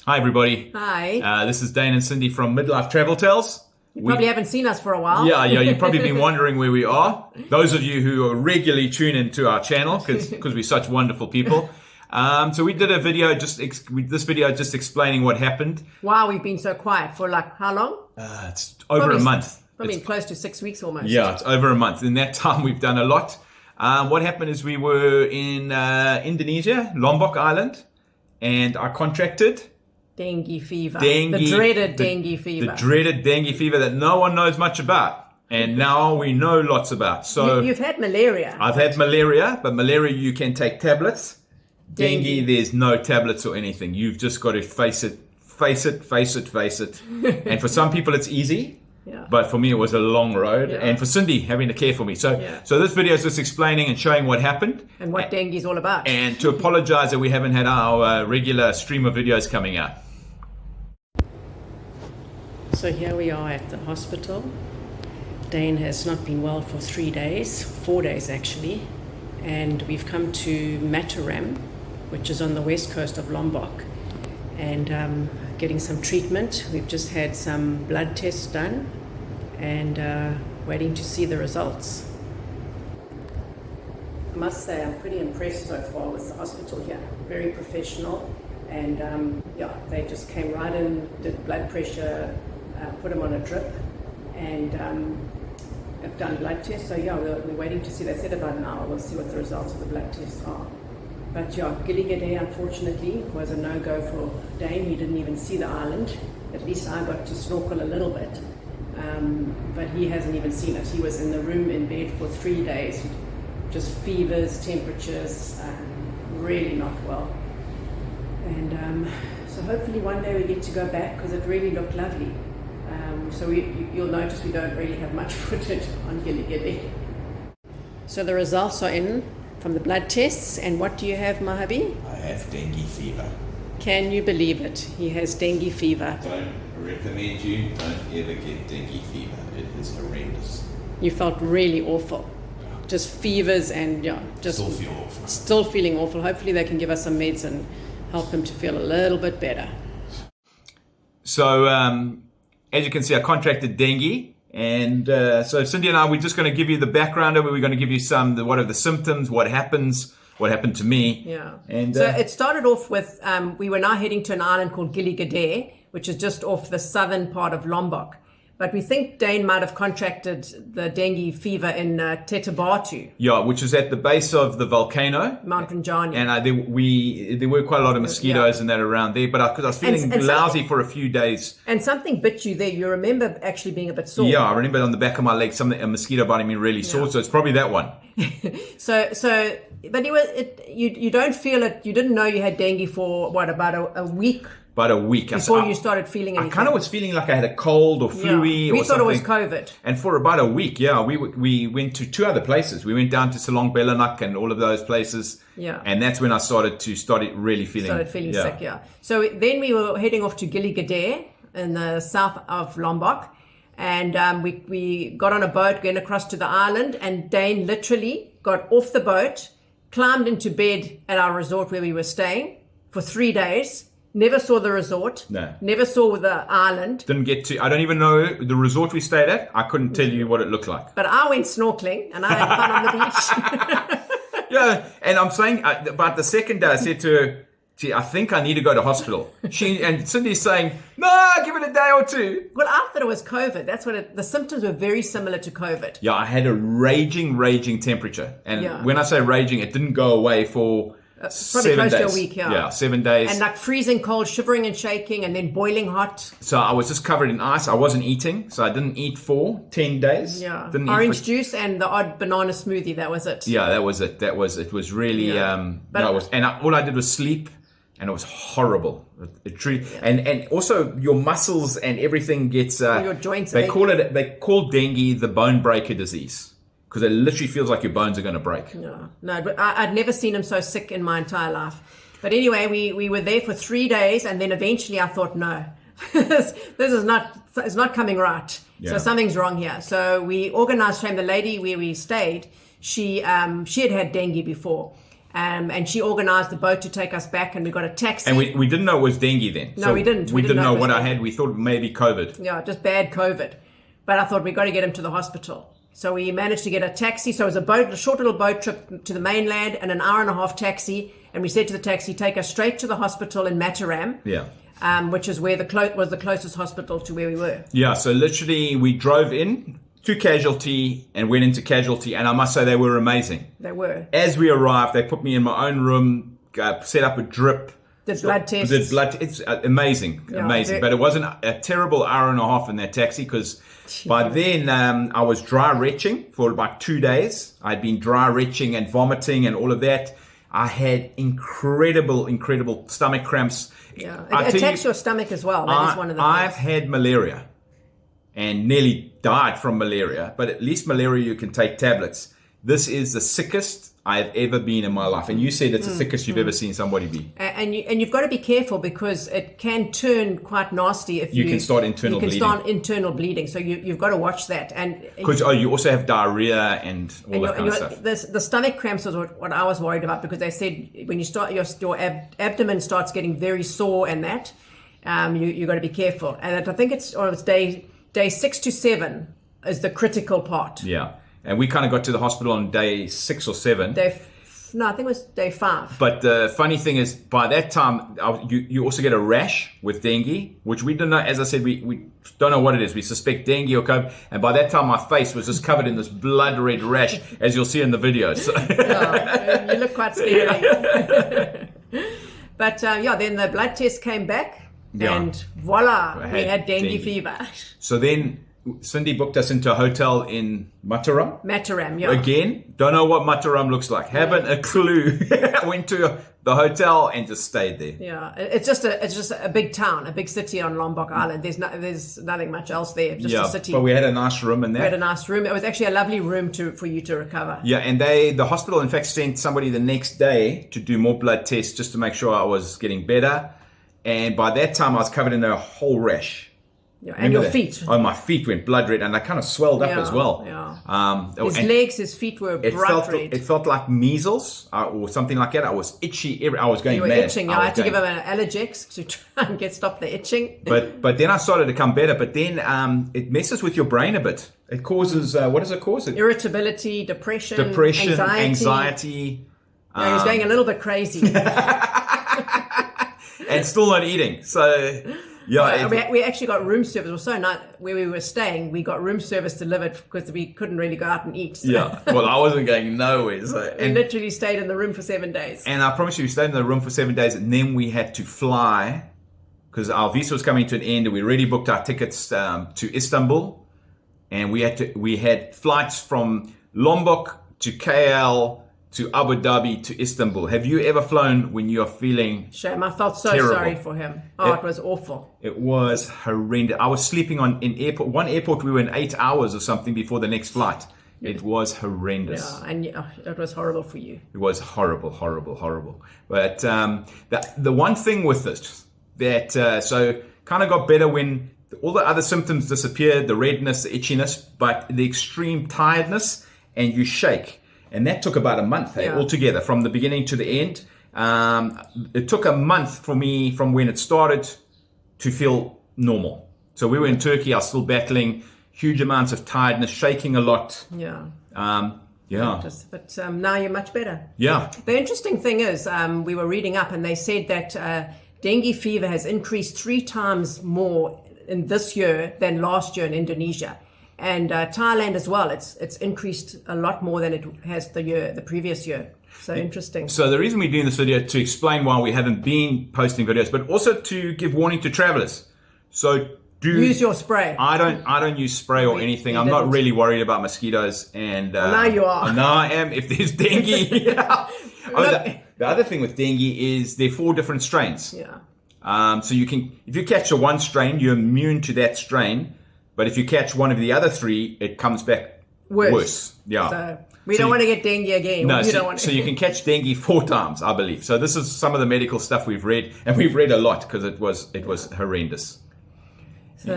Hi, everybody. Hi. This is Dane and Cindy from Midlife Travel Tales. You probably haven't seen us for a while. Yeah, you've probably been wondering where we are. Those of you who are regularly tune into our channel, because we're such wonderful people. So we did a video, this video just explaining what happened. Wow, we've been so quiet for like how long? It's over a month. Probably close to 6 weeks almost. Yeah, it's over a month. In that time, we've done a lot. What happened is we were in Indonesia, Lombok Island, and I contracted dengue fever. The dreaded dengue fever. The dreaded dengue fever that no one knows much about. And now we know lots about. So you've had malaria. I've had malaria, but malaria you can take tablets. Dengue, there's no tablets or anything. You've just got to face it. And for some people it's easy. Yeah. But for me, it was a long road. Yeah. And for Cindy, having to care for me. So this video is just explaining and showing what happened. And what dengue is all about. And to apologize that we haven't had our regular stream of videos coming out. So here we are at the hospital. Dane has not been well for 3 days, 4 days actually. And we've come to Mataram, which is on the west coast of Lombok. And getting some treatment. We've just had some blood tests done and waiting to see the results. I must say I'm pretty impressed so far with the hospital here. Very professional, and they just came right in, did blood pressure, put him on a drip, and have done blood tests. So we're waiting to see. They said about an hour. We'll see what the results of the blood tests are. But Gili Gede, unfortunately, was a no-go for Dane. He didn't even see the island. At least I got to snorkel a little bit. But he hasn't even seen it. He was in the room in bed for 3 days. Just fevers, temperatures, really not well. And so hopefully one day we get to go back because it really looked lovely. So you'll notice we don't really have much footage on Gili Gede. So the results are in from the blood tests. And what do you have, Mahabi? I have dengue fever. Can you believe it? He has dengue fever. Don't recommend you, don't ever get dengue fever. It is horrendous. You felt really awful. Just fevers and just Still feel awful. Still feeling awful. Hopefully they can give us some meds and help him to feel a little bit better. So as you can see, I contracted dengue. And so Cindy and I, we're just going to give you the background of it. We're going to give you what are the symptoms, what happened to me. Yeah. And so it started off with, we were now heading to an island called Gili Gede, which is just off the southern part of Lombok. But we think Dane might have contracted the dengue fever in Tetabatu. Yeah, which is at the base of the volcano. Mount Rinjani. And there were quite a lot of mosquitoes and that around there. But I was feeling lousy for a few days. And something bit you there. You remember actually being a bit sore. Yeah, I remember on the back of my leg, a mosquito biting me really sore. So it's probably that one. But you don't feel it. You didn't know you had dengue for about a week. About a week before you started feeling anything. I kind of was feeling like I had a cold or flu-y or something. We thought it was COVID. And for about a week, we went to 2 other places. We went down to Selong Belanak and all of those places. Yeah. And that's when I started really feeling sick. Yeah. So then we were heading off to Gili Gede in the south of Lombok, and we got on a boat, went across to the island, and Dane literally got off the boat, climbed into bed at our resort where we were staying for 3 days. Never saw the resort. No. Never saw the island. Didn't get to. I don't even know the resort we stayed at. I couldn't tell you what it looked like. But I went snorkeling and I had fun on the beach. Yeah, and I'm saying about the second day, I said to her, "Gee, I think I need to go to hospital." And Cindy's saying, "No, give it a day or two." Well, I thought it was COVID. That's what the symptoms were very similar to COVID. Yeah, I had a raging temperature, and when I say raging, it didn't go away for. Probably 7 close days. to a week, Yeah, 7 days. And like freezing cold, shivering and shaking, and then boiling hot. So I was just covered in ice. I wasn't eating, so I didn't eat for 10 days. Yeah, didn't orange juice and the odd banana smoothie. That was it. Yeah, that was it. It was really. All I did was sleep, and it was horrible. And also your muscles and everything gets. Your joints. They call dengue the bone breaker disease. Because it literally feels like your bones are going to break. No, but I'd never seen him so sick in my entire life. But anyway, we were there for 3 days, and then eventually I thought, no, this is not coming right. Yeah. So something's wrong here. So we organized, the lady where we stayed, she had dengue before. And she organised the boat to take us back, and we got a taxi. And we didn't know it was dengue then. No, we didn't. We didn't know it was what I dengue. had. We thought maybe COVID. Yeah, just bad COVID. But I thought we got to get him to the hospital. So we managed to get a taxi. So it was a short little boat trip to the mainland and an hour and a half taxi. And we said to the taxi, take us straight to the hospital in Mataram. Yeah. Which is where was the closest hospital to where we were. Yeah, so literally we drove in to casualty and went into casualty, and I must say they were amazing. They were. As we arrived, they put me in my own room, set up a drip. Did blood tests. It's amazing, Yeah, amazing. But it wasn't a terrible hour and a half in that taxi because by then I was dry retching for about 2 days. I'd been dry retching and vomiting and all of that. I had incredible stomach cramps. Yeah, it attacks your stomach as well. That is one of the things. I've had malaria and nearly died from malaria, but at least malaria you can take tablets. This is the sickest I've ever been in my life. And you said it's the sickest you've ever seen somebody be. And you've got to be careful because it can turn quite nasty if you can start internal bleeding. Start internal bleeding. So you've got to watch that. Because you also have diarrhea and all that kind of stuff. The stomach cramps was what I was worried about because they said when you start your abdomen starts getting very sore and that you got to be careful. And I think it's day 6 to 7 is the critical part. Yeah. And we kind of got to the hospital on day 6 or 7. I think it was day 5. But the funny thing is, by that time, you also get a rash with dengue, which we don't know. As I said, we don't know what it is. We suspect dengue or COVID. And by that time, my face was just covered in this blood red rash, as you'll see in the video. So. You look quite scary. But then the blood test came back, and voila, we had dengue fever. So then Cindy booked us into a hotel in Mataram. Mataram, yeah. Again, don't know what Mataram looks like. Haven't a clue. I went to the hotel and just stayed there. Yeah, it's just a big town, a big city on Lombok Island. There's nothing much else there. Just a city. But we had a nice room in there. We had a nice room. It was actually a lovely room for you to recover. Yeah, and the hospital in fact sent somebody the next day to do more blood tests just to make sure I was getting better. And by that time, I was covered in a whole rash. Yeah, and your feet. Oh, my feet went blood red, and I kind of swelled up as well. Yeah. His legs, his feet were bright red. It felt like measles or something like that. I was itchy. I was going mad. You were itching. I had to give him an Allergex to try and stop the itching. But then I started to come better. But then it messes with your brain a bit. It causes what does it cause? Irritability, depression, anxiety. Yeah, he was going a little bit crazy. And still not eating. So. Yeah, we actually got room service. It was so nice where we were staying. We got room service delivered because we couldn't really go out and eat. So. Yeah, well, I wasn't going nowhere. So, we literally stayed in the room for 7 days. And I promise you, we stayed in the room for 7 days, and then we had to fly because our visa was coming to an end, and we already booked our tickets to Istanbul, and we had flights from Lombok to KL to Abu Dhabi to Istanbul. Have you ever flown when you're feeling Shame, I felt so terrible? Sorry for him. It was awful. It was horrendous. I was sleeping in one airport. We were in 8 hours or something before the next flight. It was horrendous. Yeah, and it was horrible for you. It was horrible. But the one thing with this that so kind of got better when all the other symptoms disappeared, the redness, the itchiness, but the extreme tiredness, and you shake. And that took about a month altogether, from the beginning to the end. It took a month for me from when it started to feel normal. So we were in Turkey. I was still battling huge amounts of tiredness, shaking a lot. Yeah. But now you're much better. Yeah. The interesting thing is, we were reading up, and they said that dengue fever has increased 3 times more in this year than last year in Indonesia. And Thailand as well, it's increased a lot more than it has the previous year. So interesting. So the reason we're doing this video to explain why we haven't been posting videos, but also to give warning to travelers. So use your spray. I don't use spray or anything. I'm not really worried about mosquitoes. And now you are. Now I am. If there's dengue. The other thing with dengue is there are 4 different strains. Yeah. So if you catch one strain, you're immune to that strain. But if you catch one of the other 3, it comes back worse. Yeah. So we don't want to get dengue again. No, so you can catch dengue 4 times, I believe. So this is some of the medical stuff we've read, and we've read a lot because it was horrendous. So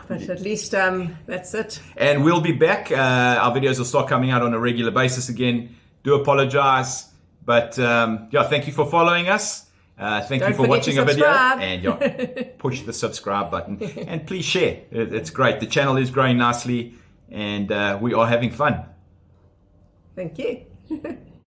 but at least that's it. And we'll be back. Our videos will start coming out on a regular basis again. Do apologize. But yeah, thank you for following us. Thank Don't you for forget watching to a video, subscribe. and yeah, push the subscribe button and please share. It's great. The channel is growing nicely, and we are having fun. Thank you.